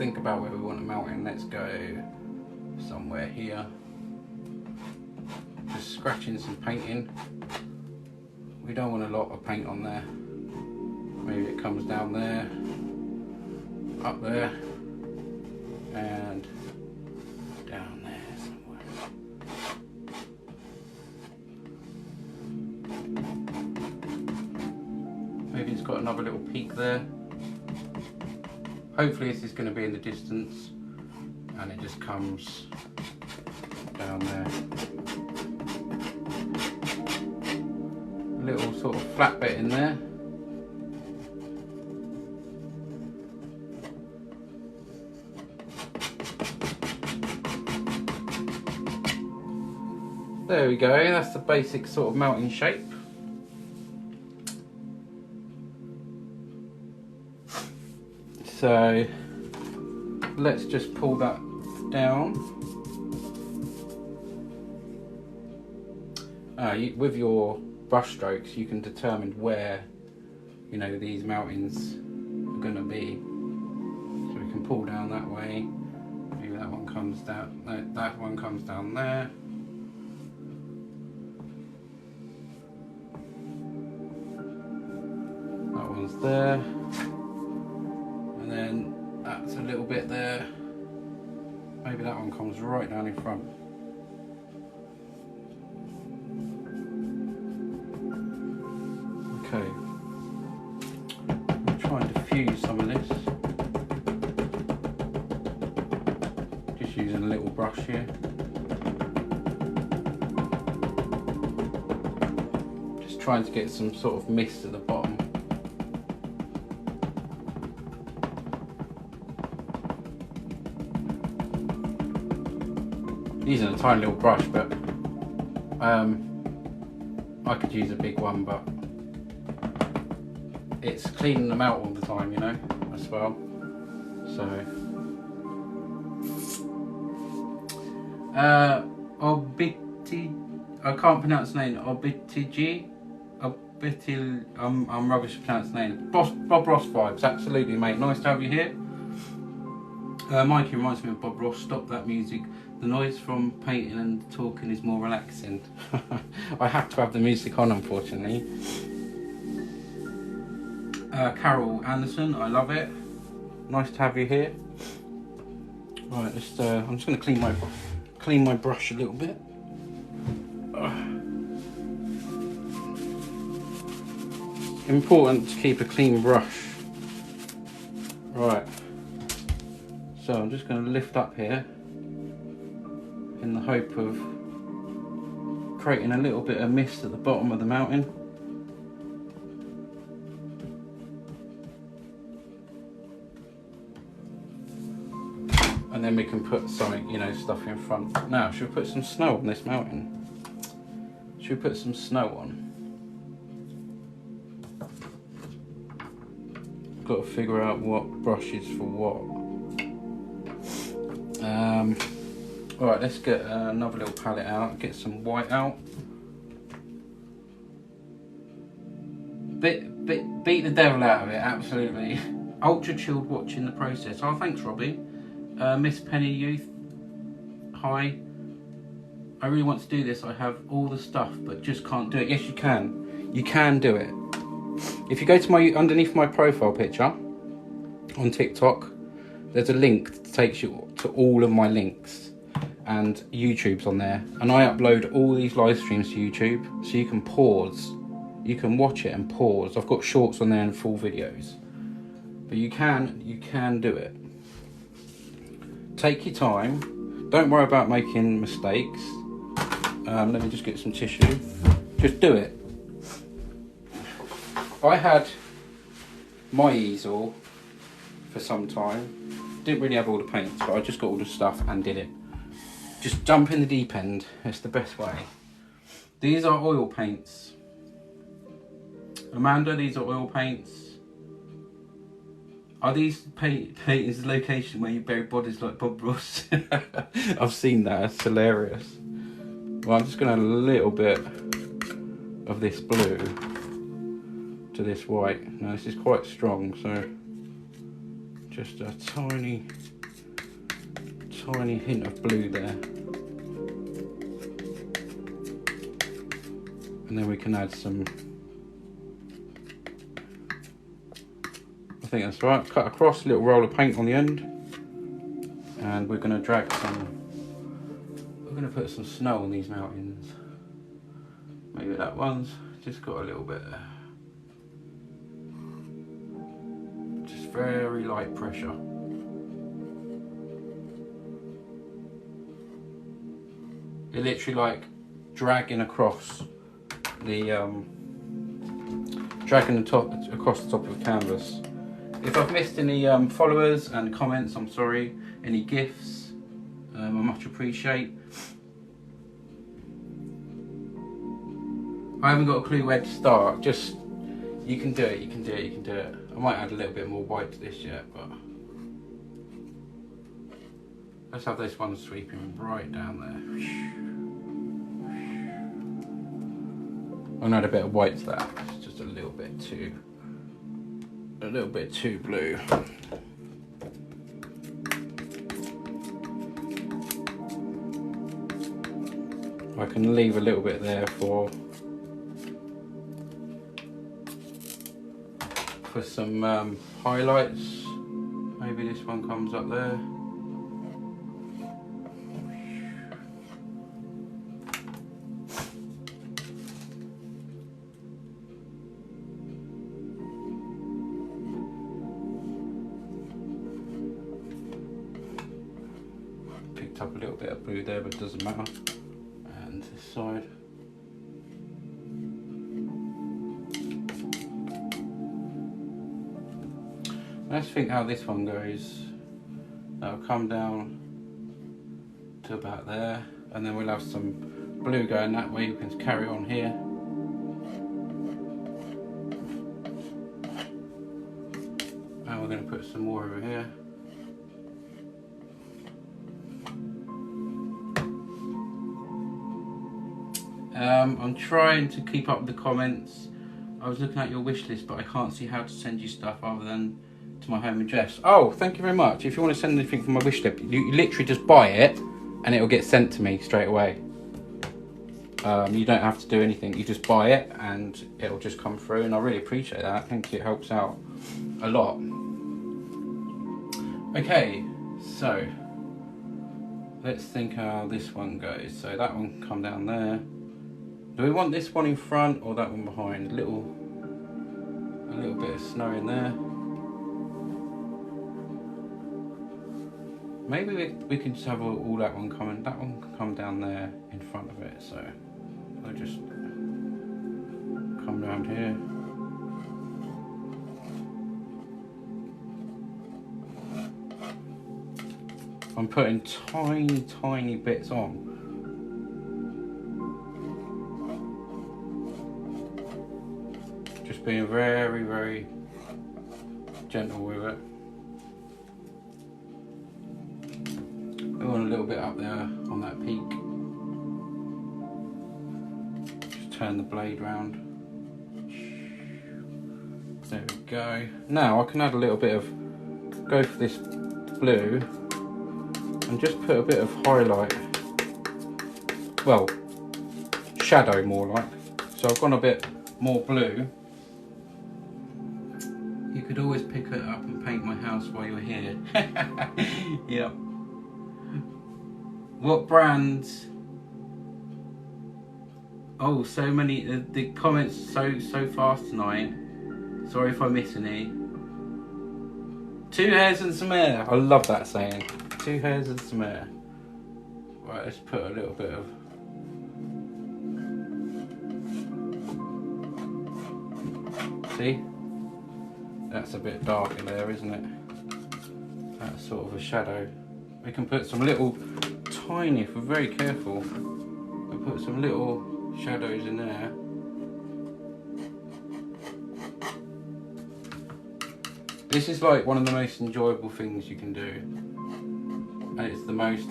think about where we want to mount in. Let's go somewhere here. Just scratching some painting. We don't want a lot of paint on there. Maybe it comes down there, up there, and down there somewhere. Maybe it's got another little peak there. Hopefully this is going to be in the distance and it just comes down there. A little sort of flat bit in there. There we go, that's the basic sort of mountain shape. So let's just pull that down. With your brush strokes you can determine where, you know, these mountains are going to be. So we can pull down that way. Maybe that one comes down, that one comes down there. That one's there. And then that's a little bit there. Maybe that one comes right down in front. Okay. I'll try and diffuse some of this. Just using a little brush here. Just trying to get some sort of mist at the bottom. Using a tiny little brush, but I could use a big one, but it's cleaning them out all the time, you know, as well. So I can't pronounce the name. I'm rubbish at pronouncing the name. Bob Ross vibes, absolutely, mate. Nice to have you here. Mikey reminds me of Bob Ross. Stop that music. The noise from painting and talking is more relaxing. I have to have the music on, unfortunately. Carol Anderson, I love it. Nice to have you here. Right, let's. I'm just going to clean my brush a little bit. Important to keep a clean brush. Right. So I'm just going to lift up here in the hope of creating a little bit of mist at the bottom of the mountain. And then we can put something, you know, stuff in front. Now, should we put some snow on this mountain? Should we put some snow on? Got to figure out what brush is for what. Alright, let's get another little palette out, get some white out. Beat the devil out of it, absolutely. Ultra chilled watching the process. Oh, thanks, Robbie. Miss Penny Youth, hi. I really want to do this. I have all the stuff, but just can't do it. Yes, you can. You can do it. If you go to underneath my profile picture on TikTok, there's a link that takes you to all of my links, and YouTube's on there. And I upload all these live streams to YouTube, so you can pause. You can watch it and pause. I've got shorts on there and full videos. But you can do it. Take your time. Don't worry about making mistakes. Let me just get some tissue. Just do it. I had my easel for some time. Didn't really have all the paints, but I just got all the stuff and did it. Just jump in the deep end. It's the best way. These are oil paints. Amanda, these are oil paints. Are these paintings the location where you bury bodies like Bob Ross? I've seen that, it's hilarious. Well, I'm just going to add a little bit of this blue to this white. Now this is quite strong, so Just a tiny hint of blue there. And then we can add some, I think that's right, cut across, a little roll of paint on the end. And we're going to we're going to put some snow on these mountains. Maybe that one's just got a little bit there. Just very light pressure. You're literally like dragging across the across the top of the canvas. If I've missed any followers and comments, I'm sorry. Any gifts, I much appreciate. I haven't got a clue where to start. Just you can do it. You can do it. You can do it. I might add a little bit more white to this yet, but let's have this one sweeping right down there. I'm gonna add a bit of white to that. It's just a little bit too blue. I can leave a little bit there for some highlights. Maybe this one comes up there. Picked up a little bit of blue there, but it doesn't matter. And this side. Let's think how this one goes. That'll come down to about there, and then we'll have some blue going that way. We can carry on here. And we're going to put some more over here. I'm trying to keep up with the comments. I was looking at your wish list, but I can't see how to send you stuff other than to my home address. Oh, thank you very much. If you want to send anything from my wish list, you literally just buy it and it'll get sent to me straight away. You don't have to do anything. You just buy it and it'll just come through, and I really appreciate that. I think it helps out a lot. Okay, so let's think how this one goes. So that one come down there. Do we want this one in front or that one behind? A little bit of snow in there. Maybe we can just have all that one coming. That one can come down there in front of it. So I'll just come around here. I'm putting tiny bits on. Just being very gentle with it. We want a little bit up there on that peak. Just turn the blade round. There we go. Now I can add a little bit of, go for this blue and just put a bit of highlight. Well, shadow more like. So I've gone a bit more blue. You could always pick it up and paint my house while you're here. Yep. What brands? Oh, so many. The comments so fast tonight. Sorry if I miss any. 2 hairs and some air. I love that saying. 2 hairs and some air. Right, let's put a little bit of. See? That's a bit dark in there, isn't it? That's sort of a shadow. We can put some little tiny, if we're very careful, we'll put some little shadows in there. This is like one of the most enjoyable things you can do. And it's the most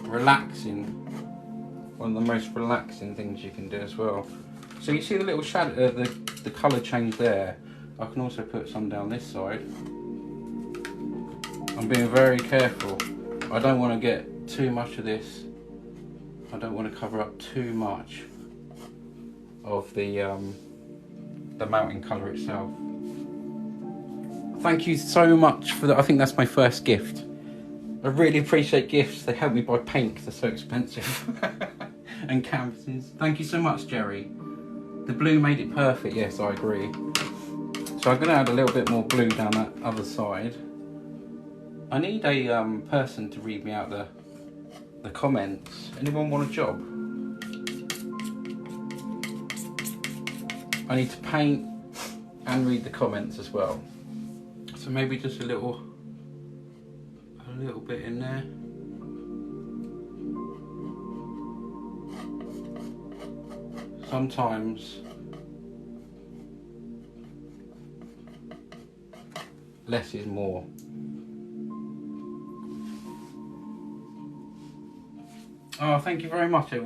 relaxing, one of the most relaxing things you can do as well. So you see the little shadow, the colour change there. I can also put some down this side. I'm being very careful. I don't want to get too much of this. I don't want to cover up too much of the mountain colour itself. Thank you so much for that. I think that's my first gift. I really appreciate gifts. They help me buy paint because they're so expensive. And canvases. Thank you so much, Jerry. The blue made it perfect. Yes, I agree. So I'm going to add a little bit more blue down that other side. I need a person to read me out the comments. Anyone want a job? I need to paint and read the comments as well. So maybe just a little bit in there. Sometimes less is more. Oh, thank you very much, everyone.